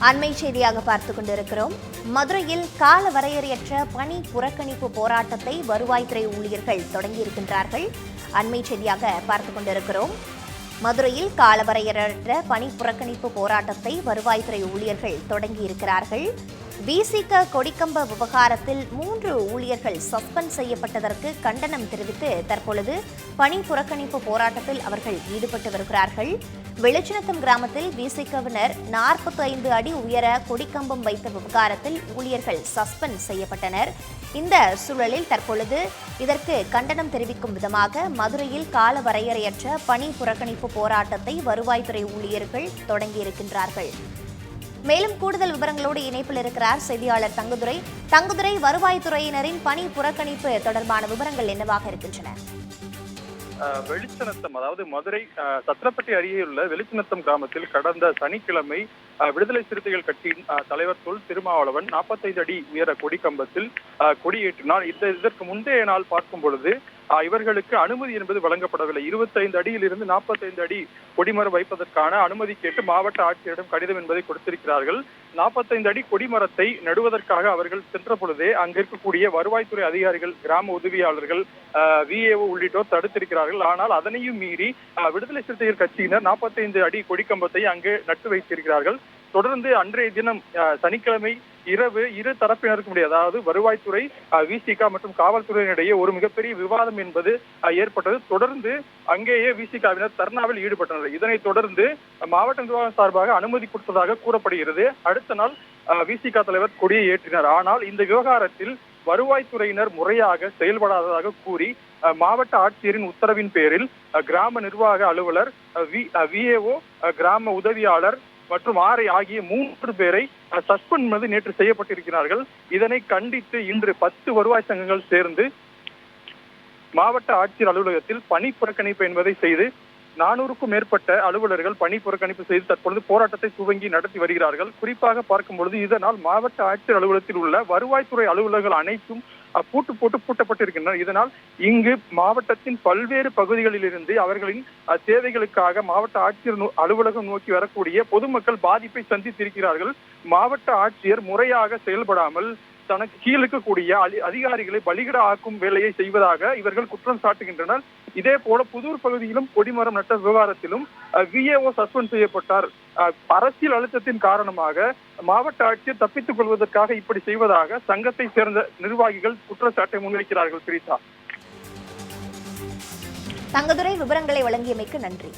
அண்மை செய்தியாக பார்த்துக் கொண்டிருக்கிறோம். மதுரையில் கால வரையறையற்ற பணி புறக்கணிப்பு போராட்டத்தை வருவாய்த்துறை ஊழியர்கள் தொடங்கியிருக்கின்றார்கள். அண்மை செய்தியாக பார்த்துக் கொண்டிருக்கிறோம். மதுரையில் காலவரையறையற்ற பணி புறக்கணிப்பு போராட்டத்தை வருவாய்த்துறை ஊழியர்கள் தொடங்கியிருக்கிறார்கள். விசிக கொடிக்கம்ப விவகாரத்தில் 3 ஊழியர்கள் சஸ்பெண்ட் செய்யப்பட்டதற்கு கண்டனம் தெரிவித்து தற்பொழுது பணி புறக்கணிப்பு போராட்டத்தில் அவர்கள் ஈடுபட்டு வருகிறார்கள். வெளிச்சினத்தம் கிராமத்தில் விசிகவினர் 45 அடி உயர கொடிக்கம்பம் வைத்த விவகாரத்தில் ஊழியர்கள் சஸ்பெண்ட் செய்யப்பட்டனர். இந்த சூழலில் தற்பொழுது இதற்கு கண்டனம் தெரிவிக்கும் விதமாக மதுரையில் கால வரையறையற்ற பணி புறக்கணிப்பு போராட்டத்தை வருவாய்த்துறை ஊழியர்கள் தொடங்கியிருக்கின்றார்கள். மேலும் கூடுதல் விவரங்களோடு இணைப்பில் இருக்கிறார் செய்தியாளர் தங்குதுரை. வருவாய்த்துறையினரின் பணி புறக்கணிப்பு தொடர்பான விவரங்கள் என்னவாக இருக்கின்றன? வெளிச்சினத்தம், அதாவது மதுரை சத்திரப்பட்டி அருகே உள்ள வெளிச்சினத்தம் கிராமத்தில் கடந்த சனிக்கிழமை விடுதலை சிறுத்தைகள் கட்சியின் தலைவர் தொல் திருமாவளவன் 45 அடி உயர கொடி கம்பத்தில் கொடியேற்றினார். இதற்கு முந்தைய நாள் பார்க்கும் பொழுது இவர்களுக்கு அனுமதி என்பது வழங்கப்படவில்லை. 25 அடியில் இருந்து 45 அடி கொடிமரம் வைப்பதற்கான அனுமதி கேட்டு மாவட்ட ஆட்சியரிடம் கடிதம் என்பதை கொடுத்திருக்கிறார்கள். 45 அடி கொடிமரத்தை நடுவதற்காக அவர்கள் சென்ற பொழுதே அங்கு இருக்கக்கூடிய வருவாய்த்துறை அதிகாரிகள், கிராம உதவியாளர்கள், விஏஓ உள்ளிட்டோர் தடுத்திருக்கிறார்கள். ஆனால் அதனையும் மீறி விடுதலை சிறுத்தைகள் கட்சியினர் 45 அடி கொடிக்கம்பத்தை அங்கு நட்டு வைத்திருக்கிறார்கள். தொடர்ந்து அன்றைய தினம் சனிக்கிழமை இரவு இரு தரப்பினருக்கும் இடையே, அதாவது வருவாய்த்துறை, விசிக மற்றும் காவல்துறையினிடையே ஒரு மிகப்பெரிய விவாதம் என்பது ஏற்பட்டது. தொடர்ந்து அங்கேயே விசிகவினர் தர்ணாவில் ஈடுபட்டனர். இதனைத் தொடர்ந்து மாவட்ட நிர்வாகம் சார்பாக அனுமதி கொடுத்ததாக கூறப்படுகிறது. அடுத்த நாள் விசிக தலைவர் கொடியை ஏற்றினார். ஆனால் இந்த விவகாரத்தில் வருவாய்த்துறையினர் முறையாக செயல்படாததாக கூறி மாவட்ட ஆட்சியரின் உத்தரவின் பேரில் கிராம நிர்வாக அலுவலர், விஏஓ, கிராம உதவியாளர் மற்றும் ஆர்ஐ ஆகிய 3 பேரை சஸ்பெண்ட் நேற்று செய்யப்பட்டிருக்கிறார்கள். இதனை கண்டித்து இன்று 10 வருவாய் சங்கங்கள் சேர்ந்து மாவட்ட ஆட்சியர் அலுவலகத்தில் பணி புறக்கணிப்பு என்பதை செய்து 400க்கும் மேற்பட்ட அலுவலர்கள் பணி புறக்கணிப்பு செய்து தற்பொழுது போராட்டத்தை துவங்கி நடத்தி வருகிறார்கள். குறிப்பாக பார்க்கும் பொழுது இதனால் மாவட்ட ஆட்சியர் அலுவலகத்தில் உள்ள வருவாய்த்துறை அலுவலர்கள் அனைத்தும் பூட்டப்பட்டிருக்கின்றனர். இதனால் இங்கு மாவட்டத்தின் பல்வேறு பகுதிகளில் இருந்து அவர்களின் தேவைகளுக்காக மாவட்ட ஆட்சியர் அலுவலகம் நோக்கி வரக்கூடிய பொதுமக்கள் பாதிப்பை சந்தித்திருக்கிறார்கள். மாவட்ட ஆட்சியர் முறையாக செயல்படாமல் தனக்கு கீழ் இருக்கக்கூடிய அதிகாரிகளை பலிகடா ஆக்கும் வேலையை செய்வதாக இவர்கள் குற்றம் சாட்டுகின்றனர். இதே போல புதூர் பகுதியிலும் கொடிமரம் நட்ட விவகாரத்திலும் விஏஓ சஸ்பெண்ட் செய்யப்பட்டார். அரசியல் அழுத்தத்தின் காரணமாக மாவட்ட ஆட்சியர் தப்பித்துக் கொள்வதற்காக இப்படி செய்வதாக சங்கத்தை சேர்ந்த நிர்வாகிகள் குற்றச்சாட்டை முன்வைக்கிறார்கள். பிரிதா, தங்கதுரை, விவரங்களை வழங்கியமைக்கு நன்றி.